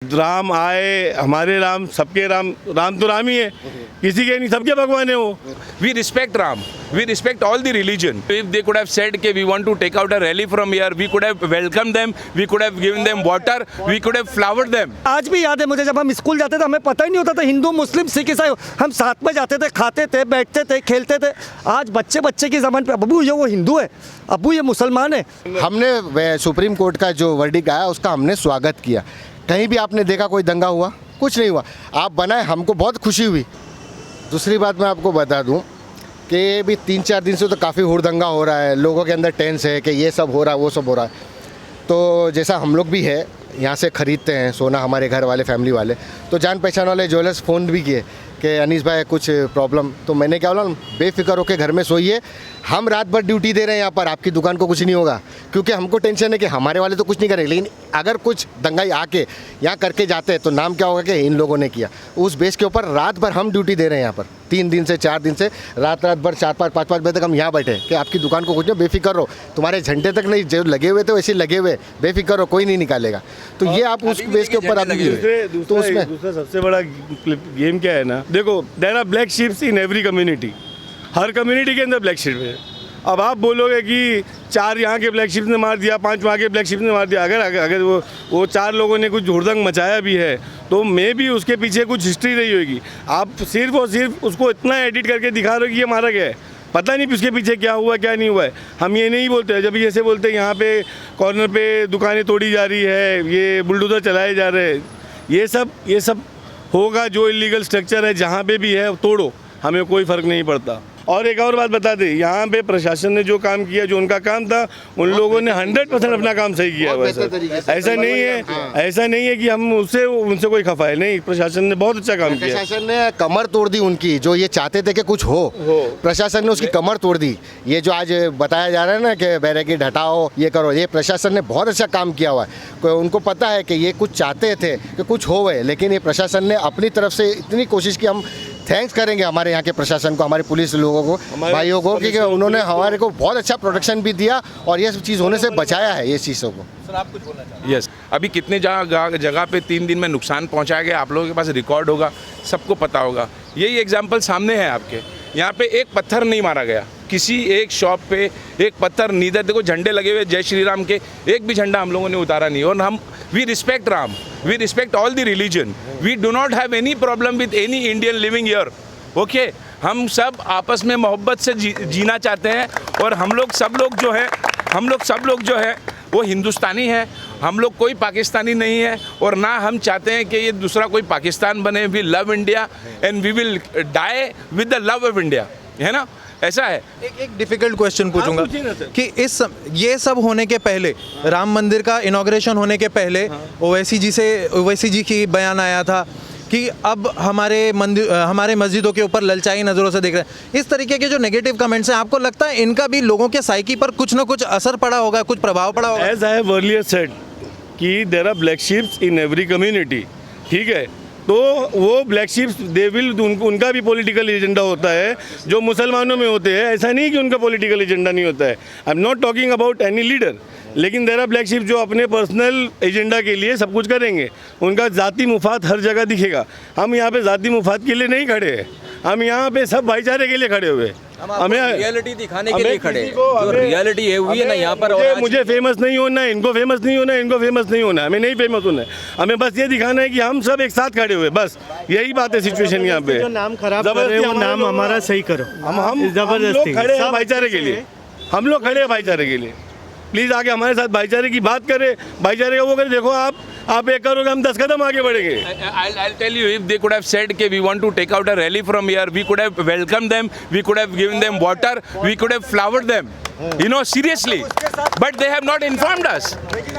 राम आए, हमारे राम, सबके राम, राम तो राम ही है, किसी के नहीं, सबके भगवान है वो। We respect Ram. We respect all the religion. If they could have said that we want to take out a rally from here, we could have welcomed them, we could have given them water, we could have flowered them. आज भी याद है मुझे, जब हम school जाते थे हमें पता ही नहीं होता था हिंदू मुस्लिम सिख ईसाई, हम साथ में जाते थे, खाते थे, बैठते थे, खेलते थे। आज बच्चे बच्चे की ज़बान पे अब्बू ये वो हिंदू है, अब्बू ये मुसलमान है। हमने सुप्रीम कोर्ट का जो वर्डिक्ट आया उसका हमने स्वागत किया। कहीं भी आपने देखा कोई दंगा हुआ? कुछ नहीं हुआ। आप बनाए, हमको बहुत खुशी हुई। दूसरी बात मैं आपको बता दूं कि भी 3-4 दिन से तो काफ़ी हुड़दंगा हो रहा है, लोगों के अंदर टेंस है कि ये सब हो रहा है, वो सब हो रहा है। तो जैसा हम लोग भी है, यहाँ से ख़रीदते हैं सोना, हमारे घर वाले, फैमिली वाले, तो जान पहचान वाले ज्वेलर्स फ़ोन भी किए कि अनीस भाई कुछ प्रॉब्लम, तो मैंने क्या बोला, बेफिक्र होकर घर में सोइए, हम रात भर ड्यूटी दे रहे हैं यहाँ पर, आपकी दुकान को कुछ नहीं होगा। क्योंकि हमको टेंशन है कि हमारे वाले तो कुछ नहीं करेंगे, लेकिन अगर कुछ दंगाई आके यहाँ करके जाते हैं तो नाम क्या होगा कि इन लोगों ने किया। उस बेस के ऊपर रात भर हम ड्यूटी दे रहे हैं यहाँ पर, 3 दिन से 4 दिन से रात भर 4-5 बजे तक हम यहाँ बैठे कि आपकी दुकान को कुछ नहीं, बेफिक्र हो, तुम्हारे झंडे तक नहीं जो लगे हुए थे वैसे लगे हुए, बेफिक्र हो, कोई नहीं निकालेगा। तो ये आप उस बेस के ऊपर आप तो उसमें दूसरा सबसे बड़ा गेम क्या है ना, देखो, there are black sheeps in every community, हर कम्युनिटी के अंदर ब्लैक शिप है। अब आप बोलोगे कि 4 यहाँ के ब्लैक शिप्स ने मार दिया, 5 वहाँ के ब्लैक शिप्स ने मार दिया, अगर वो 4 लोगों ने कुछ हुड़दंग मचाया भी है तो मे भी उसके पीछे कुछ हिस्ट्री रही होगी। आप सिर्फ और सिर्फ उसको इतना एडिट करके दिखा रहे हो कि ये मारा गया है, पता नहीं उसके पीछे क्या हुआ क्या नहीं हुआ है। हम ये नहीं बोलते, जब जैसे बोलते हैं यहाँ पे कॉर्नर पे दुकानें तोड़ी जा रही है, ये बुलडोजर चलाए जा रहे हैं, ये सब होगा। जो इलीगल स्ट्रक्चर है जहाँ पे भी है तोड़ो, हमें कोई फ़र्क नहीं पड़ता। और एक और बात बता दें, यहाँ पे प्रशासन ने जो काम किया, जो उनका काम था, उन लोगों ने 100% अपना काम सही किया। वैसे ऐसा नहीं है कि हम उनसे कोई खफा है, नहीं, प्रशासन ने बहुत अच्छा काम किया। प्रशासन ने कमर तोड़ दी उनकी, जो ये चाहते थे कि कुछ हो, प्रशासन ने उसकी कमर तोड़ दी। ये जो आज बताया जा रहा है ना कि बैरिकेड हटाओ, ये करो, ये प्रशासन ने बहुत अच्छा काम किया हुआ है। उनको पता है कि ये कुछ चाहते थे कि कुछ हो गए, लेकिन ये प्रशासन ने अपनी तरफ से इतनी कोशिश की। हम थैंक्स करेंगे हमारे यहाँ के प्रशासन को, हमारे पुलिस लोगों को, भाइयों को, क्योंकि उन्होंने हमारे को बहुत अच्छा प्रोटेक्शन भी दिया और ये सब चीज़ होने से बचाया है ये चीज़ों को। सर, आप कुछ बोलना चाहते हैं? यस, अभी कितने जगह पे 3 दिन में नुकसान पहुंचाया गया, आप लोगों के पास रिकॉर्ड होगा, सबको पता होगा। यही एग्जाम्पल सामने है आपके। यहाँ पे एक पत्थर नहीं मारा गया, किसी एक शॉप पे एक पत्थर नीदर, देखो झंडे लगे हुए जय श्री राम के, एक भी झंडा हम लोगों ने उतारा नहीं। और हम we respect Ram, we respect all the religion, we do not have any problem with any Indian living here. Okay, हम सब आपस में मोहब्बत से जीना चाहते हैं। और हम लोग सब लोग जो है वो हिंदुस्तानी है, हम लोग कोई पाकिस्तानी नहीं है। और ना हम चाहते हैं कि ये दूसरा कोई पाकिस्तान बने। We love India and we will die with the love of India, है ना, ऐसा है। एक डिफिकल्ट क्वेश्चन पूछूंगा कि ये सब होने के पहले, राम मंदिर का इनॉग्रेशन होने के पहले ओवैसी जी की बयान आया था कि अब हमारे मस्जिदों के ऊपर ललचाई नज़रों से देख रहे हैं। इस तरीके के जो नेगेटिव कमेंट्स हैं, आपको लगता है इनका भी लोगों के साइकी पर कुछ ना कुछ असर पड़ा होगा, कुछ प्रभाव पड़ा होगा? As I have earlier said कि there are black sheeps in every community, ठीक है। तो वो ब्लैक शिप्स उनका भी पॉलिटिकल एजेंडा होता है जो मुसलमानों में होते हैं। ऐसा नहीं कि उनका पॉलिटिकल एजेंडा नहीं होता है। I am not talking about any leader, लेकिन देयर आर ब्लैक शिप जो अपने पर्सनल एजेंडा के लिए सब कुछ करेंगे। उनका ज़ाती मुफाद हर जगह दिखेगा। हम यहाँ पे ज़ाती मुफाद के लिए नहीं खड़े हैं, हम यहाँ पे सब भाईचारे के लिए खड़े हुए। हमें रियलिटी दिखाने के लिए खड़े हैं, जो रियलिटी है हुई है ना यहाँ पर। मुझे फेमस नहीं होना है, इनको फेमस नहीं होना है, इनको फेमस नहीं होना है, हमें नहीं फेमस होना है। हमें बस ये दिखाना है कि हम सब एक साथ खड़े हुए, बस यही बात है। सिचुएशन यहाँ पे जो नाम खराब कर रहे हो, नाम हमारा सही करो। हम जबरदस्ती खड़े हैं भाईचारे के लिए, हम लोग खड़े हैं भाईचारे के लिए। प्लीज़ आके हमारे साथ भाईचारे की बात करें, भाईचारे का वो करें। देखो आप एक करोगे, हम 10 कदम आगे बढ़ेंगे। I'll tell you, if they could have said that we want to take out a rally from here, we could have welcomed them, we could have given them water, we could have flowered them, you know, seriously. But they have not informed us.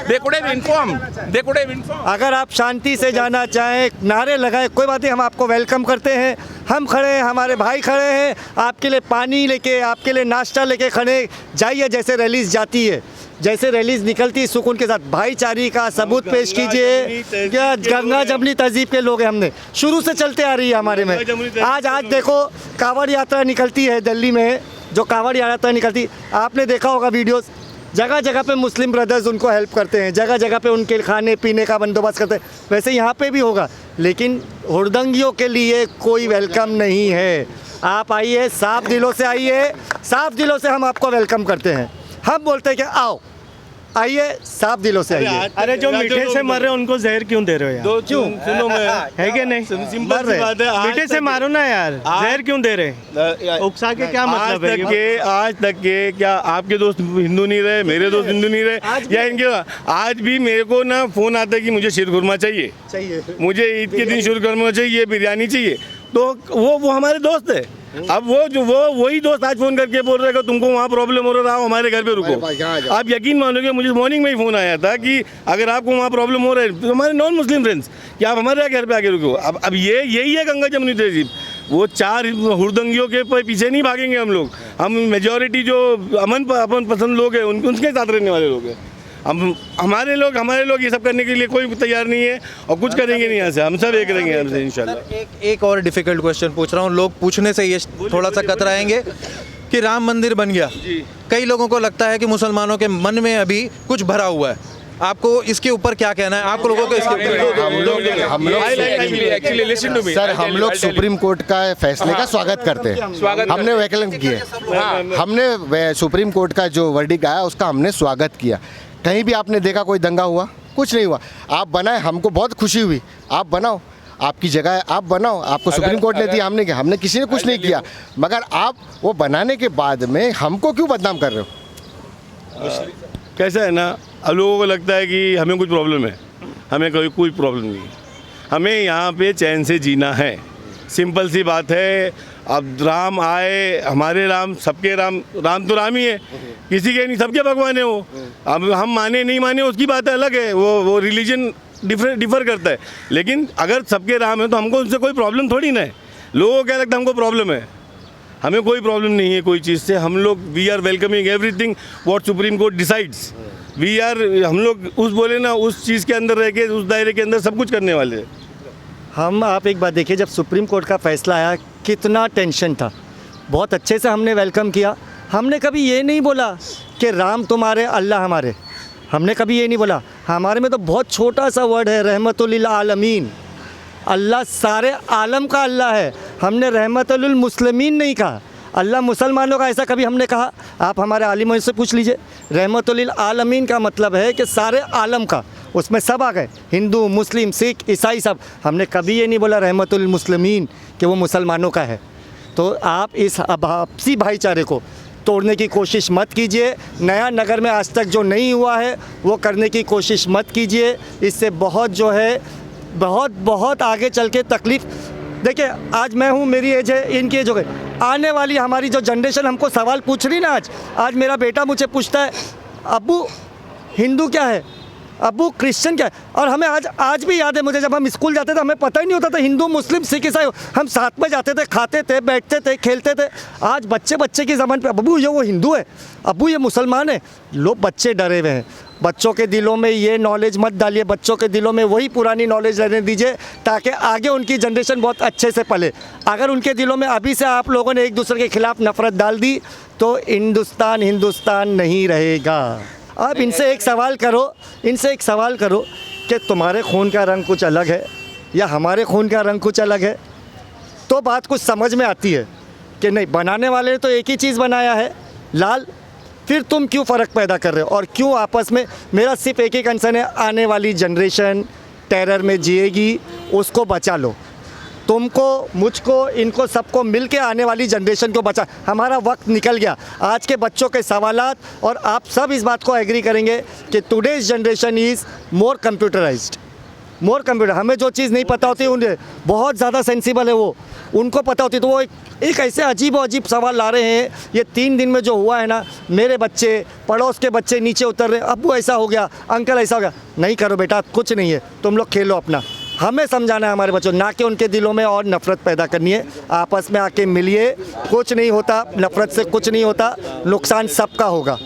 They could have informed. अगर आप शांति से जाना चाहें, नारे लगाएं, कोई बात नहीं, हम आपको वेलकम करते हैं। हम खड़े हैं, हमारे भाई खड़े हैं, आपके लिए पानी लेके, आपके लिए नाश्ता लेके खड़े जाइए। जैसे रैलीज जाती है, जैसे रैलीज निकलती है, सुकून के साथ भाईचारे का सबूत पेश कीजिए। क्या गंगा जमनी तहजीब के लोग हैं, हमने शुरू से चलते आ रही है हमारे में। आज देखो कांवड़ यात्रा निकलती है दिल्ली में, जो कांवड़ यात्रा निकलती, आपने देखा होगा वीडियोस, जगह जगह पे मुस्लिम ब्रदर्स उनको हेल्प करते हैं, जगह जगह पे उनके खाने पीने का बंदोबस्त करते हैं। वैसे यहाँ पे भी होगा, लेकिन हुड़दंगियों के लिए कोई वेलकम नहीं है। आप आइए, साफ दिलों से आइए, साफ दिलों से हम आपको वेलकम करते हैं। हम बोलते हैं कि आओ, आइए, साफ दिलों से आइए। अरे जो मीठे से मर रहे हैं उनको जहर क्यों दे रहे हो यार? क्यों? सुनो मैं, है कि नहीं? सिंपल सी बात है, मीठे से मारो ना यार, जहर क्यों दे रहे हैं? उकसा के क्या मतलब है? आज तक के क्या आपके दोस्त हिंदू नहीं रहे, मेरे दोस्त हिंदू नहीं रहे, या इनके आज भी मेरे को ना फोन आता है कि मुझे शीरखुरमा चाहिए, मुझे ईद के दिन शीरखुरमा चाहिए, बिरयानी चाहिए, तो वो हमारे दोस्त है। अब वही दोस्त आज फोन करके बोल रहे हैं तुमको वहाँ प्रॉब्लम हो रहा है, हमारे घर पे रुको। आप यकीन मानोगे, मुझे मॉर्निंग में ही फोन आया था कि अगर आपको वहाँ प्रॉब्लम हो रहा है तो हमारे नॉन मुस्लिम फ्रेंड्स कि आप हमारे घर पे आके रुको। अब यही है गंगा जमुनी तहजीब। वो 4 हुड़दंगियों के पीछे नहीं भागेंगे हम लोग। हम मेजॉरिटी जो अपन पसंद लोग हैं उनके साथ रहने वाले लोग हैं। हम हमारे लोग ये सब करने के लिए कोई तैयार नहीं है और कुछ करेंगे नहीं। यहाँ से हम सब एक रहेंगे हमसे इंशाल्लाह। एक और डिफिकल्ट क्वेश्चन पूछ रहा हूँ, लोग पूछने से ये थोड़ा सा कतराएंगे कि राम मंदिर बन गया, कई लोगों को लगता है कि मुसलमानों के मन में अभी कुछ भरा हुआ है, आपको इसके ऊपर क्या कहना है? आप लोगों को इसके ऊपर हम लोग सुप्रीम कोर्ट का फैसले का स्वागत करते हैं। हमने वैकल्प किए, हमने सुप्रीम कोर्ट का जो वर्डिक्ट आया उसका हमने स्वागत किया। कहीं भी आपने देखा कोई दंगा हुआ? कुछ नहीं हुआ। आप बनाए, हमको बहुत खुशी हुई। आप बनाओ, आपकी जगह है, आप बनाओ। आपको सुप्रीम कोर्ट ने दिया, हमने किसी ने कुछ नहीं किया, मगर आप वो बनाने के बाद में हमको क्यों बदनाम कर रहे हो? कैसा है ना, अब लोगों को लगता है कि हमें कुछ प्रॉब्लम है। हमें कोई प्रॉब्लम नहीं है। हमें यहाँ पे चैन से जीना है, सिंपल सी बात है। अब राम आए, हमारे राम, सबके राम तो राम ही है, किसी के नहीं, सबके भगवान है वो। अब हम माने नहीं माने उसकी बात अलग है, वो रिलीजन डिफर करता है। लेकिन अगर सबके राम है तो हमको उनसे कोई प्रॉब्लम थोड़ी ना है। लोगों को क्या लगता है हमको प्रॉब्लम है? हमें कोई प्रॉब्लम नहीं है कोई चीज़ से। हम लोग we are welcoming everything what supreme court decides. हम लोग उस बोले ना उस चीज़ के अंदर रह के, उस दायरे के अंदर सब कुछ करने वाले हैं। आप एक बात देखिए, जब सुप्रीम कोर्ट का फैसला आया कितना टेंशन था, बहुत अच्छे से हमने वेलकम किया। हमने कभी ये नहीं बोला कि राम तुम्हारे अल्लाह हमारे, हमने कभी ये नहीं बोला। हमारे में तो बहुत छोटा सा वर्ड है, रहमतुल आलमीन। अल्लाह सारे आलम का अल्लाह है। हमने रहमतुल मुस्लिमीन नहीं कहा। अल्लाह मुसलमानों का ऐसा कभी हमने कहा? आप हमारे आलिमों से पूछ लीजिए। रहमतुल आलमीन का मतलब है कि सारे आलम का, उसमें सब आ गए, हिंदू, मुस्लिम, सिख, ईसाई सब। हमने कभी ये नहीं बोला रहमतुल मुस्लिमीन कि वो मुसलमानों का है। तो आप इस आपसी भाईचारे को तोड़ने की कोशिश मत कीजिए। नया नगर में आज तक जो नहीं हुआ है वो करने की कोशिश मत कीजिए। इससे बहुत जो है बहुत आगे चल के तकलीफ़। देखिए, आज मैं हूँ, मेरी एज है, इनकी एज हो गई। आने वाली हमारी जो जनरेशन हमको सवाल पूछ रही ना, आज मेरा बेटा मुझे पूछता है, अब्बू हिंदू क्या है, अब्बू क्रिश्चियन क्या है। और हमें आज भी याद है मुझे, जब हम स्कूल जाते थे हमें पता ही नहीं होता था हिंदू, मुस्लिम, सिख, ईसाई। हम साथ में जाते थे, खाते थे, बैठते थे, खेलते थे। आज बच्चे की ज़बान पे अब्बू ये वो हिंदू है, अब्बू ये मुसलमान है। लोग बच्चे डरे हुए हैं। बच्चों के दिलों में ये नॉलेज मत डालिए, बच्चों के दिलों में वही पुरानी नॉलेज रहने दीजिए, ताकि आगे उनकी जनरेशन बहुत अच्छे से पले। अगर उनके दिलों में अभी से आप लोगों ने एक दूसरे के खिलाफ नफ़रत डाल दी तो हिंदुस्तान नहीं रहेगा। आप इनसे एक सवाल करो कि तुम्हारे खून का रंग कुछ अलग है या हमारे खून का रंग कुछ अलग है, तो बात कुछ समझ में आती है कि नहीं, बनाने वाले ने तो एक ही चीज़ बनाया है, लाल। फिर तुम क्यों फ़र्क पैदा कर रहे हो और क्यों आपस में? मेरा सिर्फ एक ही कंसर्न है, आने वाली जनरेशन टेरर में जिएगी, उसको बचा लो। तुमको, मुझको, इनको सबको मिल के आने वाली जनरेशन को बचा। हमारा वक्त निकल गया। आज के बच्चों के सवालात, और आप सब इस बात को एग्री करेंगे कि today's generation is more computerised, more computer. हमें जो चीज़ नहीं पता होती, उन्हें बहुत ज़्यादा सेंसिबल है वो, उनको पता होती। तो वो एक ऐसे अजीब सवाल ला रहे हैं। ये 3 दिन में जो हुआ है ना, मेरे बच्चे, पड़ोस के बच्चे नीचे उतर रहे, अब्बू ऐसा हो गया, अंकल ऐसा हो गया। नहीं करो बेटा, कुछ नहीं है, तुम लोग खेलो अपना। हमें समझाना है हमारे बच्चों, ना कि उनके दिलों में और नफ़रत पैदा करनी है। आपस में आके मिलिए, कुछ नहीं होता, नफ़रत से कुछ नहीं होता, नुकसान सबका होगा।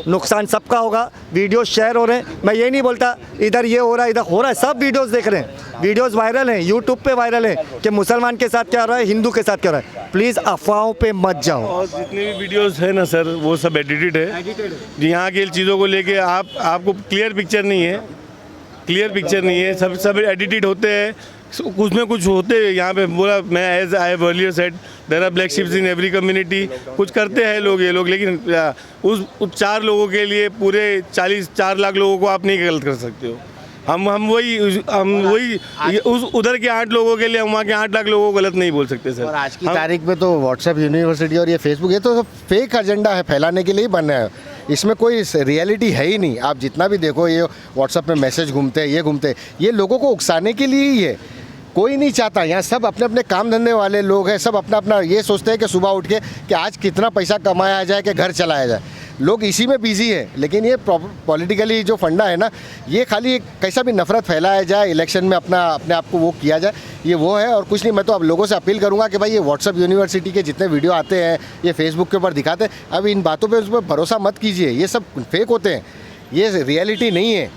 नुकसान सबका होगा। वीडियो शेयर हो रहे हैं, मैं ये नहीं बोलता इधर ये हो रहा है इधर हो रहा है, सब वीडियोस देख रहे हैं, वीडियोस वायरल हैं, यूट्यूब पे वायरल है कि मुसलमान के साथ क्या हो रहा है, हिंदू के साथ क्या हो रहा है। प्लीज़ अफवाहों पे मत जाओ। और जितनी भी वीडियोस है ना सर, वो सब एडिटेड है। यहाँ की चीज़ों को लेके आपको क्लियर पिक्चर नहीं है, क्लियर पिक्चर नहीं है, सब एडिटेड होते हैं, कुछ में कुछ होते हैं। यहाँ पे बोला मैं as I have earlier said there are black sheeps in every community. कुछ करते हैं लोग ये लोग, लेकिन उस 4 लोगों के लिए पूरे 4 लाख लोगों को आप नहीं गलत कर सकते हो। हम वही उस उधर के 8 लोगों के लिए हम वहाँ के 8 लाख लोगों को गलत नहीं बोल सकते सर। और आज की तारीख में तो व्हाट्सएप यूनिवर्सिटी और ये फेसबुक ये तो फेक एजेंडा है, फैलाने के लिए ही बना है। इसमें कोई रियलिटी है ही नहीं। आप जितना भी देखो ये व्हाट्सएप में मैसेज घूमते हैं, ये घूमते हैं, ये लोगों को उकसाने के लिए ही है। कोई नहीं चाहता, यहाँ सब अपने अपने काम धंधे वाले लोग हैं, सब अपना अपना ये सोचते हैं कि सुबह उठ के कि आज कितना पैसा कमाया जाए कि घर चलाया जाए, लोग इसी में बिजी है। लेकिन ये पॉलिटिकली जो फंडा है ना, ये खाली कैसा भी नफरत फैलाया जाए, इलेक्शन में अपने आप को वो किया जाए, ये वो है और कुछ नहीं। मैं तो अब लोगों से अपील करूंगा कि भाई ये व्हाट्सएप यूनिवर्सिटी के जितने वीडियो आते हैं, ये फेसबुक के ऊपर दिखाते हैं, अब इन बातों पे उस पर भरोसा मत कीजिए, ये सब फेक होते हैं, ये रियलिटी नहीं है।